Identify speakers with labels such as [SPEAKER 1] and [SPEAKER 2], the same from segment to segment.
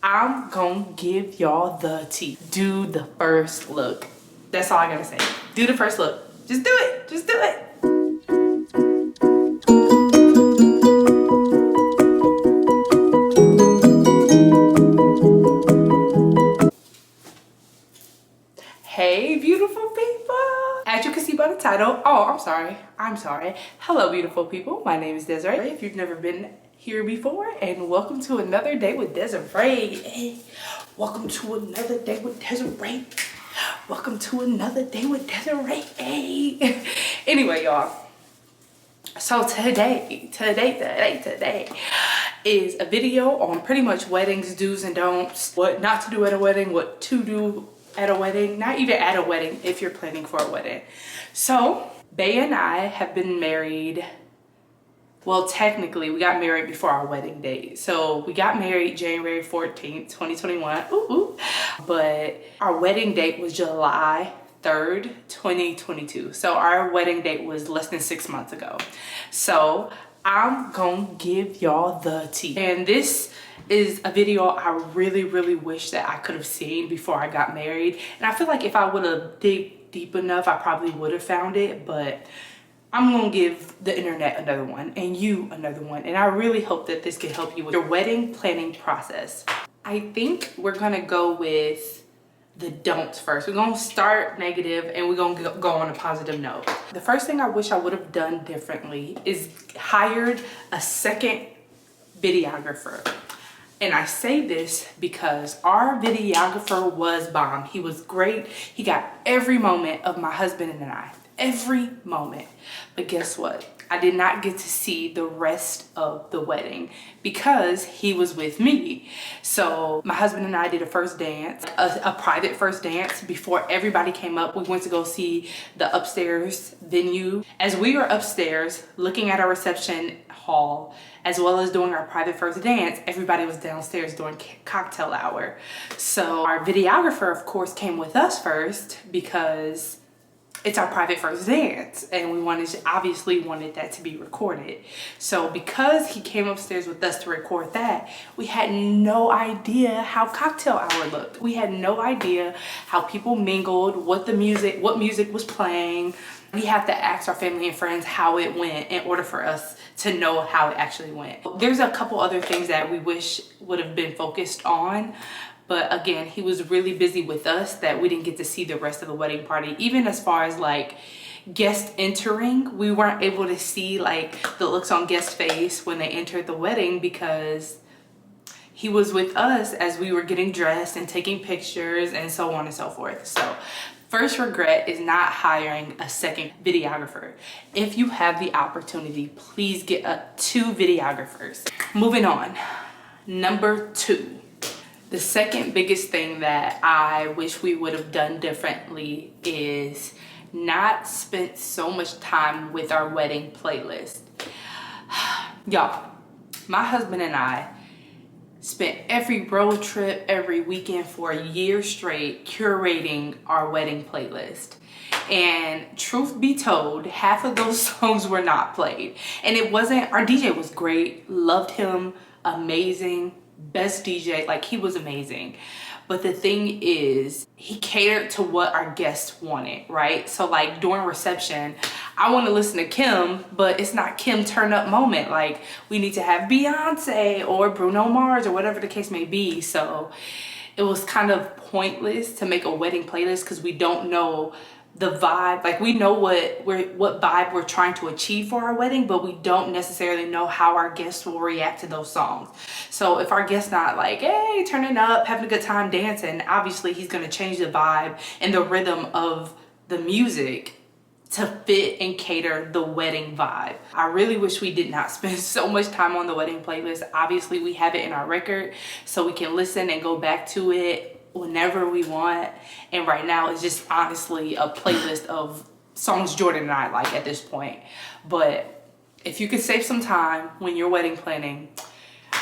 [SPEAKER 1] I'm gonna give y'all the tea. Do the first look. That's all I gotta say. Do the first look. Just do it. Just do it. Hey, beautiful people. As you can see by the title, I'm sorry. Hello, beautiful people. My name is Desiree. If you've never been here before, and welcome to another day with Desiree. Hey, welcome to another day with Desiree. Welcome to another day with Desiree. Hey. Anyway, y'all. So today is a video on pretty much weddings, do's and don'ts, what not to do at a wedding, what to do at a wedding, not even at a wedding if you're planning for a wedding. So Bay and I have been married. Well, technically, we got married before our wedding date. So we got married January 14th, 2021. But our wedding date was July 3rd, 2022. So our wedding date was less than 6 months ago. So I'm gonna give y'all the tea. And this is a video I really wish that I could have seen before I got married. And I feel like if I would have dig deep enough, I probably would have found it. But I'm gonna give the internet another one and you another one. And I really hope that this can help you with your wedding planning process. I think we're gonna go with the don'ts first. We're gonna start negative and we're gonna go on a positive note. The first thing I wish I would have done differently is hired a second videographer. And I say this because our videographer was bomb. He was great. He got every moment of my husband and I. Every moment. But guess what? I did not get to see the rest of the wedding because he was with me. So my husband and I did a first dance, a private first dance before everybody came up. We went to go see the upstairs venue. As we were upstairs looking at our reception hall, as well as doing our private first dance, everybody was downstairs doing cocktail hour. So our videographer, of course, came with us first because it's our private first dance and we obviously wanted that to be recorded. So because he came upstairs with us to record that, we had no idea how cocktail hour looked. We had no idea how people mingled, what music was playing. We have to ask our family and friends how it went in order for us to know how it actually went. There's a couple other things that we wish would have been focused on. But again, he was really busy with us that we didn't get to see the rest of the wedding party. Even as far as like guests entering, we weren't able to see like the looks on guest face when they entered the wedding because he was with us as we were getting dressed and taking pictures and so on and so forth. So first regret is not hiring a second videographer. If you have the opportunity, please get 2 videographers. Moving on, number 2. The second biggest thing that I wish we would have done differently is not spent so much time with our wedding playlist. Y'all, my husband and I spent every road trip, every weekend for a year straight curating our wedding playlist. And truth be told, half of those songs were not played. And it wasn't, our DJ was great, loved him, amazing. Best DJ, like he was amazing. But the thing is, he catered to what our guests wanted, right? So like during reception, I want to listen to Kim, but it's not Kim turn up moment. Like we need to have Beyonce or Bruno Mars or whatever the case may be. So it was kind of pointless to make a wedding playlist because we don't know the vibe. Like we know what vibe we're trying to achieve for our wedding, but we don't necessarily know how our guests will react to those songs. So if our guest's not like, hey, turning up, having a good time dancing, obviously he's going to change the vibe and the rhythm of the music to fit and cater the wedding vibe. I really wish we did not spend so much time on the wedding playlist. Obviously we have it in our record so we can listen and go back to it whenever we want. And right now it's just honestly a playlist of songs Jordan and I like at this point. But if you could save some time when you're wedding planning,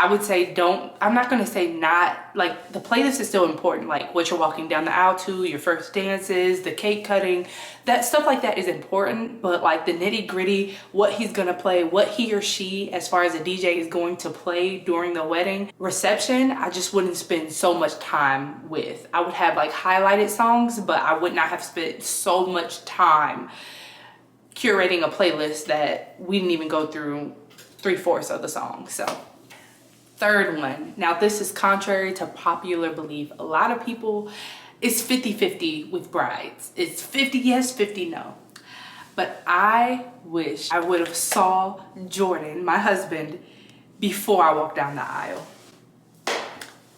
[SPEAKER 1] I would say I'm not gonna say not, like the playlist is still important, like what you're walking down the aisle to, your first dances, the cake cutting, that stuff like that is important, but like the nitty gritty, what he's gonna play, what he or she, as far as a DJ, is going to play during the wedding reception, I just wouldn't spend so much time with. I would have like highlighted songs, but I would not have spent so much time curating a playlist that we didn't even go through 3/4 of the song. So third one, now this is contrary to popular belief. A lot of people, it's 50-50 with brides. It's 50 yes, 50 no. But I wish I would have saw Jordan, my husband, before I walked down the aisle.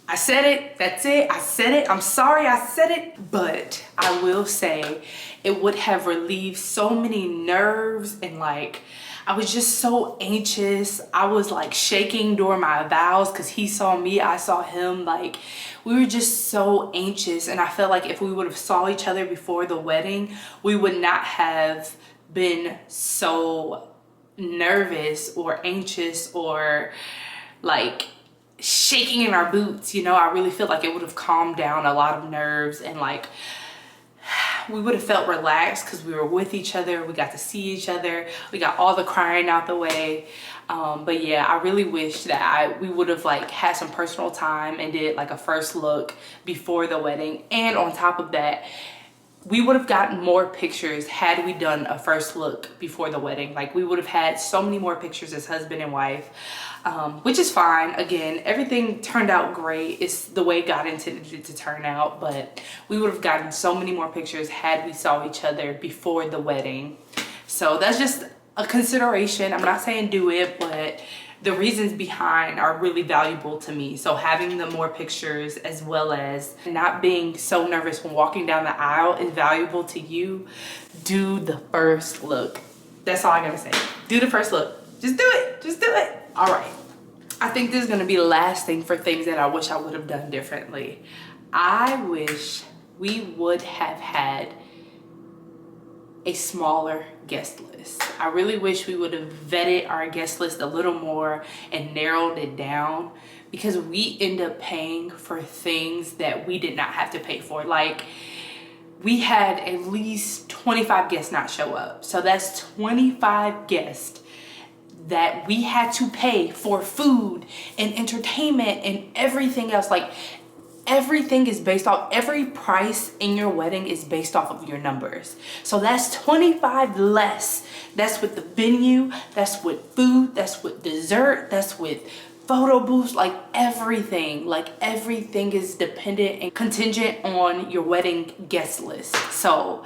[SPEAKER 1] I said it, that's it, I said it, I'm sorry I said it, but I will say it would have relieved so many nerves, and like, I was just so anxious. I was like shaking during my vows because he saw me, I saw him. Like, we were just so anxious, and I felt like if we would have saw each other before the wedding, we would not have been so nervous or anxious or like shaking in our boots, you know. I really feel like it would have calmed down a lot of nerves, and like we would have felt relaxed because we were with each other, we got to see each other, we got all the crying out the way. But yeah, I really wish that we would have like had some personal time and did like a first look before the wedding. And on top of that, we would have gotten more pictures had we done a first look before the wedding. Like, we would have had so many more pictures as husband and wife, which is fine. Again, everything turned out great. It's the way God intended it to turn out, but we would have gotten so many more pictures had we saw each other before the wedding. So that's just a consideration. I'm not saying do it, but the reasons behind are really valuable to me. So having the more pictures, as well as not being so nervous when walking down the aisle, is valuable to you. Do the first look. That's all I gotta say. Do the first look. Just do it. Just do it. All right. I think this is gonna be the last thing for things that I wish I would have done differently. I wish we would have had a smaller guest list. I really wish we would have vetted our guest list a little more and narrowed it down, because we end up paying for things that we did not have to pay for. Like, we had at least 25 guests not show up. So that's 25 guests that we had to pay for food and entertainment and everything else. Like, everything is based off, every price in your wedding is based off of your numbers. So that's 25 less. That's with the venue, that's with food, that's with dessert, that's with photo booths, like everything is dependent and contingent on your wedding guest list. So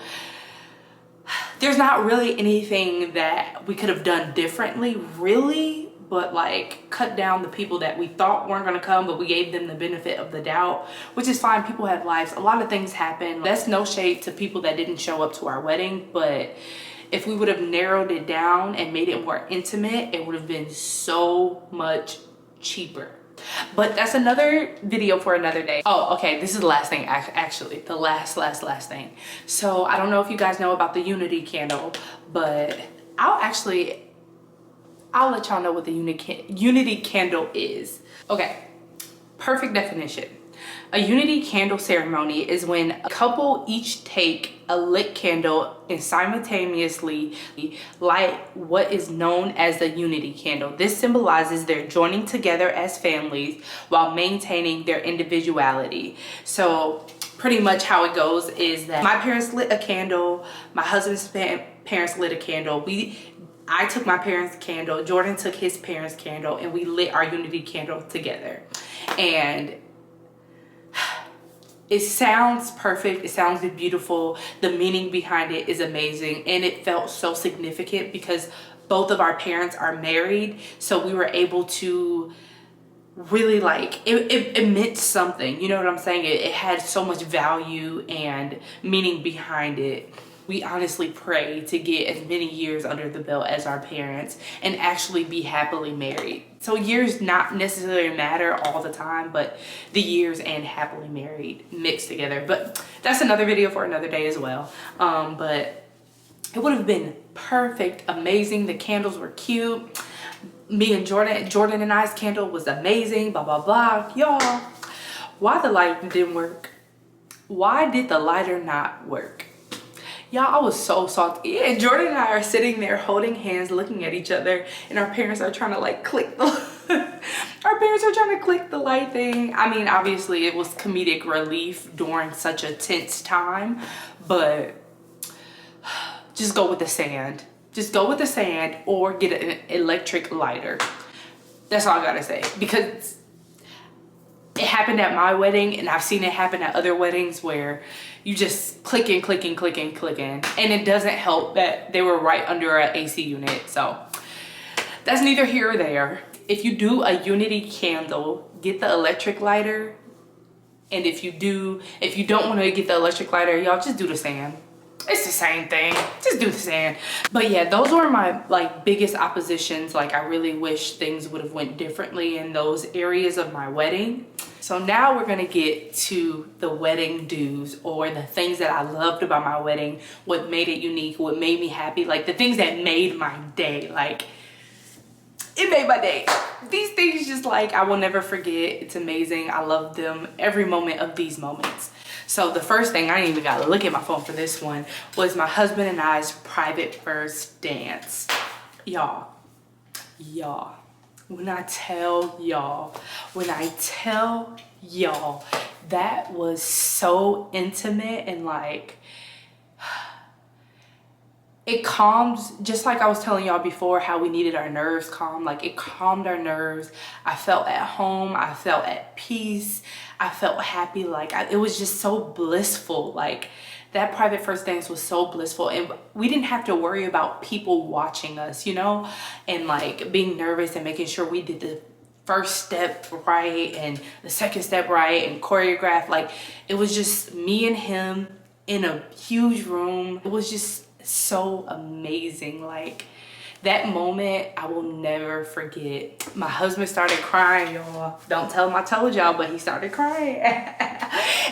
[SPEAKER 1] there's not really anything that we could have done differently, really, but like cut down the people that we thought weren't gonna come, but we gave them the benefit of the doubt, which is fine. People have lives, a lot of things happen. That's no shade to people that didn't show up to our wedding, but if we would have narrowed it down and made it more intimate, it would have been so much cheaper. But that's another video for another day. Oh, okay, this is the last thing, actually, the last thing. So I don't know if you guys know about the unity candle, but I'll let y'all know what the unity candle is. Okay, perfect definition. A unity candle ceremony is when a couple each take a lit candle and simultaneously light what is known as the unity candle. This symbolizes their joining together as families while maintaining their individuality. So pretty much how it goes is that my parents lit a candle, my husband's parents lit a candle. I took my parents' candle, Jordan took his parents' candle, and we lit our unity candle together. And it sounds perfect, it sounds beautiful, the meaning behind it is amazing, and it felt so significant because both of our parents are married, so we were able to really like, it meant something, you know what I'm saying? It had so much value and meaning behind it. We honestly pray to get as many years under the belt as our parents and actually be happily married. So years not necessarily matter all the time, but the years and happily married mixed together. But that's another video for another day as well. But it would have been perfect, amazing. The candles were cute. me and Jordan and I's candle was amazing, blah, blah, blah. Y'all, why the lighter didn't work? Why did the lighter not work? Y'all, I was so salty. And Jordan and I are sitting there holding hands, looking at each other, and our parents are trying to like click the our parents are trying to click the light thing. I mean, obviously it was comedic relief during such a tense time, but just go with the sand. Just go with the sand or get an electric lighter. That's all I gotta say, because it happened at my wedding and I've seen it happen at other weddings where you just clicking, and it doesn't help that they were right under an AC unit. So that's neither here or there. If you do a unity candle, get the electric lighter. And if you don't want to get the electric lighter, y'all just do the sand. It's the same thing. Just do the sand. But yeah, those were my like biggest oppositions. Like, I really wish things would have went differently in those areas of my wedding. So now we're gonna get to the wedding do's, or the things that I loved about my wedding, what made it unique, what made me happy, like the things that made my day. Like, it made my day. These things just like I will never forget. It's amazing. I love them, every moment of these moments. So the first thing, I didn't even gotta look at my phone for this one, was my husband and I's private first dance. Y'all, when I tell y'all, that was so intimate, and like, it calms, just like I was telling y'all before how we needed our nerves calm. Like, it calmed our nerves. I felt at home. I felt at peace. I felt happy. Like, it was just so blissful. Like, that private first dance was so blissful, and we didn't have to worry about people watching us, you know, and like being nervous and making sure we did the first step right and the second step right and choreographed. Like, it was just me and him in a huge room. It was just so amazing. Like, that moment I will never forget. My husband started crying, y'all. Don't tell him I told y'all, but he started crying.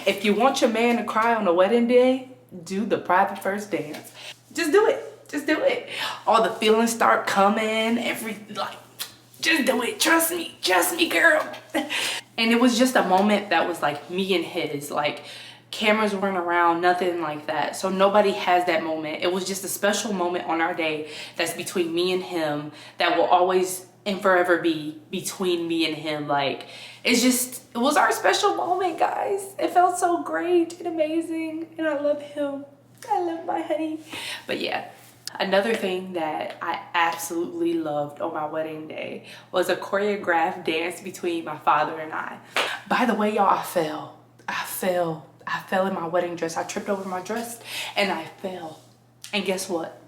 [SPEAKER 1] If you want your man to cry on a wedding day, do the private first dance. Just do it. Just do it. All the feelings start coming. Just do it. Trust me, girl. And it was just a moment that was like me and his. Like, cameras weren't around, nothing like that. So nobody has that moment. It was just a special moment on our day that's between me and him, that will always and forever be between me and him. Like, it was our special moment, guys. It felt so great and amazing, and I love him. I love my honey. But yeah, another thing that I absolutely loved on my wedding day was a choreographed dance between my father and I. By the way, y'all, I fell in my wedding dress. I tripped over my dress and I fell. And guess what?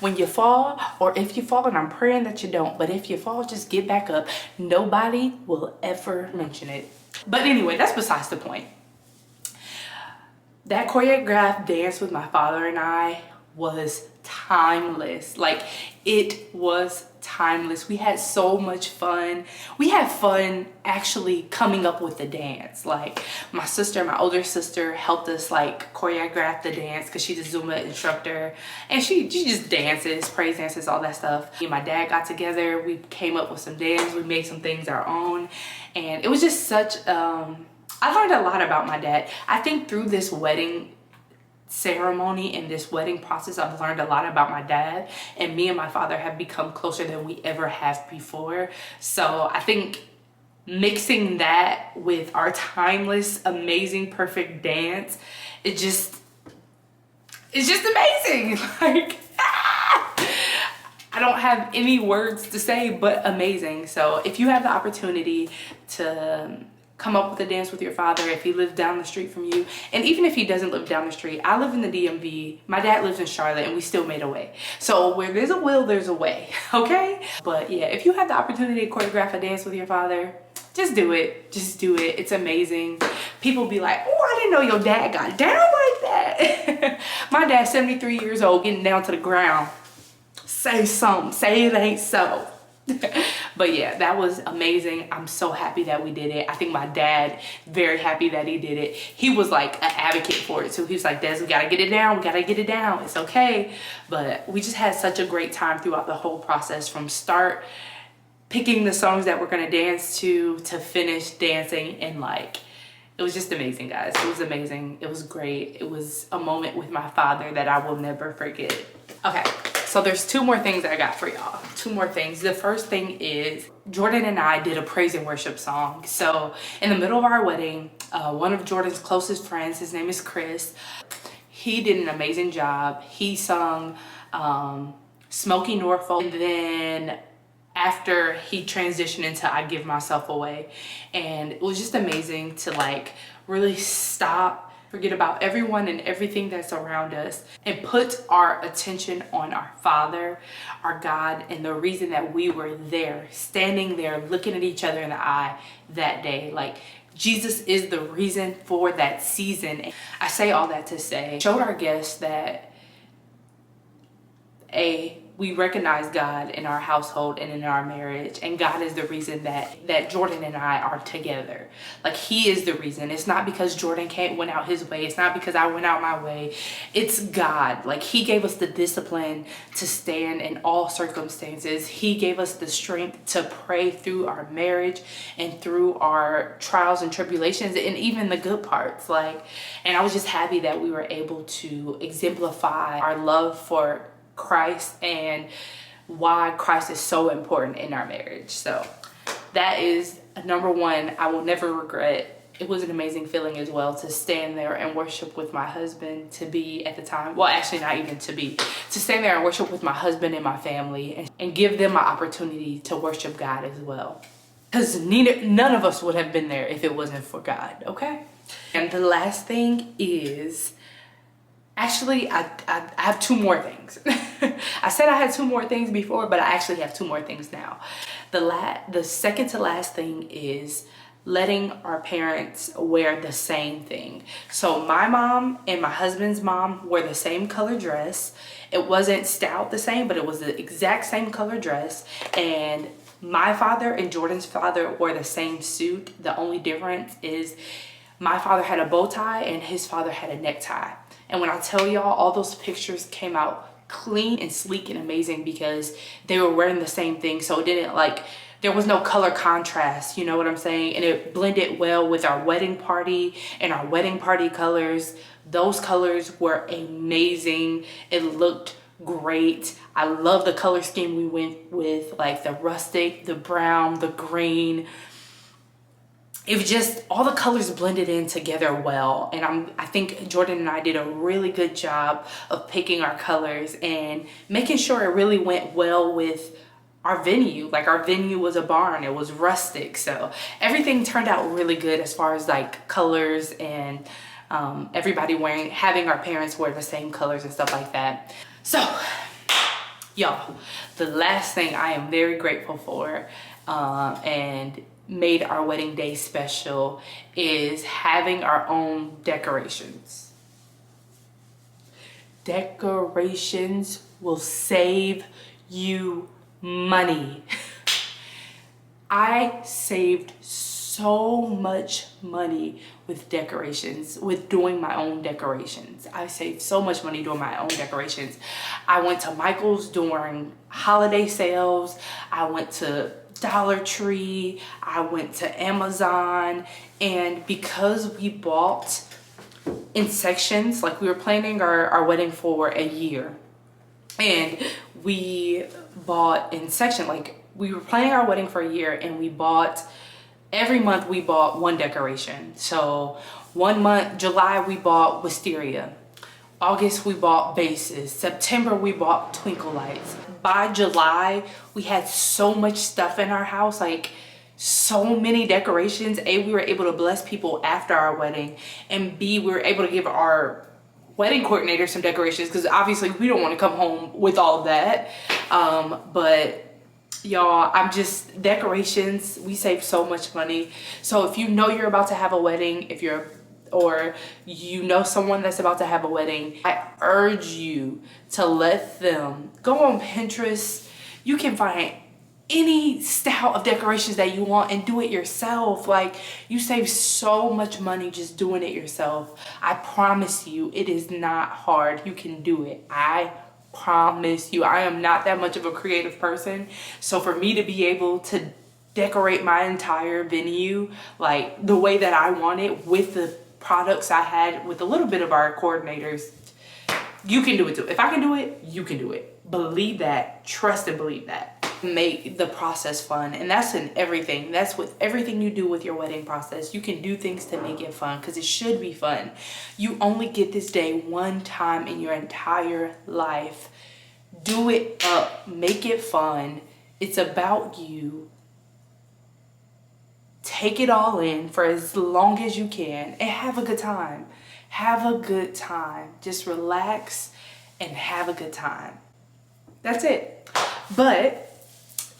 [SPEAKER 1] When you fall, or if you fall, and I'm praying that you don't, but if you fall, just get back up. Nobody will ever mention it. But anyway, that's besides the point. That choreographed dance with my father and I was timeless. Like, it was timeless. We had so much fun. We had fun actually coming up with the dance. Like, my older sister helped us like choreograph the dance, because she's a Zumba instructor, and she just dances, praise dances, all that stuff. Me and my dad got together. We came up with some dances. We made some things our own, and it was just such I learned a lot about my dad. I think through this wedding ceremony and this wedding process, I've learned a lot about my dad, and me and my father have become closer than we ever have before. So I think mixing that with our timeless, amazing, perfect dance, it's just amazing. Like, I don't have any words to say but amazing. So if you have the opportunity to come up with a dance with your father, if he lives down the street from you, and even if he doesn't live down the street, I live in the DMV, my dad lives in Charlotte, and we still made a way. So where there's a will, there's a way, okay? But yeah, if you have the opportunity to choreograph a dance with your father, just do it. Just do it. It's amazing. People be like, oh, I didn't know your dad got down like that. My dad's 73 years old, getting down to the ground. Say something. Say it ain't so. But yeah, that was amazing. I'm so happy that we did it. I think my dad, very happy that he did it. He was like an advocate for it too. He was like, Des, we gotta get it down. We gotta get it down. It's okay. But we just had such a great time throughout the whole process, from start picking the songs that we're gonna dance to finish dancing, and like, it was just amazing, guys. It was amazing. It was great. It was a moment with my father that I will never forget. Okay, so there's two more things I got for y'all. Two more things. The first thing is Jordan and I did a praise and worship song. So in the middle of our wedding, one of Jordan's closest friends, his name is Chris, he did an amazing job. He sung Smoky Norfolk, and then after he transitioned into I Give Myself Away, and it was just amazing to like really stop, forget about everyone and everything that's around us, and put our attention on our Father, our God, and the reason that we were there, standing there looking at each other in the eye that day. Like, Jesus is the reason for that season. I say all that to say, showed our guests that we recognize God in our household and in our marriage, and God is the reason that Jordan and I are together. Like, he is the reason. It's not because Jordan went out his way. It's not because I went out my way. It's God. Like, he gave us the discipline to stand in all circumstances. He gave us the strength to pray through our marriage and through our trials and tribulations, and even the good parts. Like, and I was just happy that we were able to exemplify our love for Christ and why Christ is so important in our marriage. So that is number one. I will never regret. It was an amazing feeling as well to stand there and worship with my husband, to be at the time, well, actually not even to stand there and worship with my husband and my family, and give them an opportunity to worship God as well, because none of us would have been there if it wasn't for God. Okay. And the last thing is, actually, I have two more things. I said I had two more things before, but I actually have two more things now. The second to last thing is letting our parents wear the same thing. So my mom and my husband's mom wore the same color dress. It wasn't styled the same, but it was the exact same color dress. And my father and Jordan's father wore the same suit. The only difference is my father had a bow tie and his father had a necktie. And when I tell y'all, all those pictures came out clean and sleek and amazing because they were wearing the same thing. So it didn't, like, there was no color contrast, you know what I'm saying? And it blended well with our wedding party and our wedding party colors. Those colors were amazing. It looked great. I love the color scheme we went with, like the rustic, the brown, the green. It was just, all the colors blended in together well. And I think Jordan and I did a really good job of picking our colors and making sure it really went well with our venue. Like, our venue was a barn, it was rustic. So everything turned out really good as far as like colors and everybody having our parents wear the same colors and stuff like that. So y'all, the last thing I am very grateful for and made our wedding day special is having our own decorations. Decorations will save you money. I saved so much money with decorations, with doing my own decorations. I saved so much money doing my own decorations. I went to Michael's during holiday sales. I went to Dollar Tree. I went to Amazon. And because we bought in sections, like we were planning our wedding for a year, and we bought in section, like we were planning our wedding for a year, and we bought, every month we bought one decoration. So one month, July, we bought wisteria. August, we bought bases. September, we bought twinkle lights. By July, we had so much stuff in our house, like so many decorations. A, we were able to bless people after our wedding, and B, we were able to give our wedding coordinator some decorations, because obviously we don't want to come home with all of that. But y'all, decorations, we save so much money. So if you know you're about to have a wedding, or you know someone that's about to have a wedding, I urge you to let them go on Pinterest. You can find any style of decorations that you want and do it yourself. Like, you save so much money just doing it yourself. I promise you, it is not hard. You can do it. I promise you, I am not that much of a creative person. So for me to be able to decorate my entire venue like the way that I want it with the products I had with a little bit of our coordinators, you can do it too. If I can do it, you can do it. Believe that, trust and believe that. Make the process fun, and that's in everything. That's with everything you do with your wedding process. You can do things to make it fun because it should be fun. You only get this day one time in your entire life. Do it up, make it fun. It's about you. Take it all in for as long as you can and have a good time. Have a good time. Just relax and have a good time. That's it. But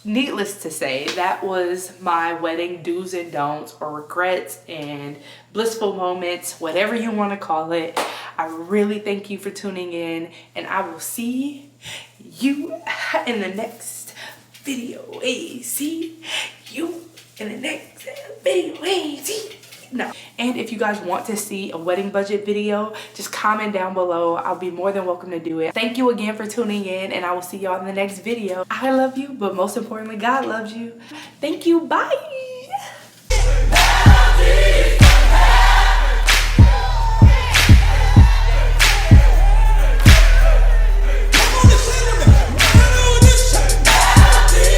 [SPEAKER 1] needless to say, that was my wedding do's and don'ts, or regrets and blissful moments, whatever you want to call it. I really thank you for tuning in, and I will see you in the next video. Hey, see you in the next video. Hey, see. No. And if you guys want to see a wedding budget video, just comment down below. I'll be more than welcome to do it. Thank you again for tuning in, and I will see y'all in the next video. I love you, but most importantly, God loves you. Thank you. Bye.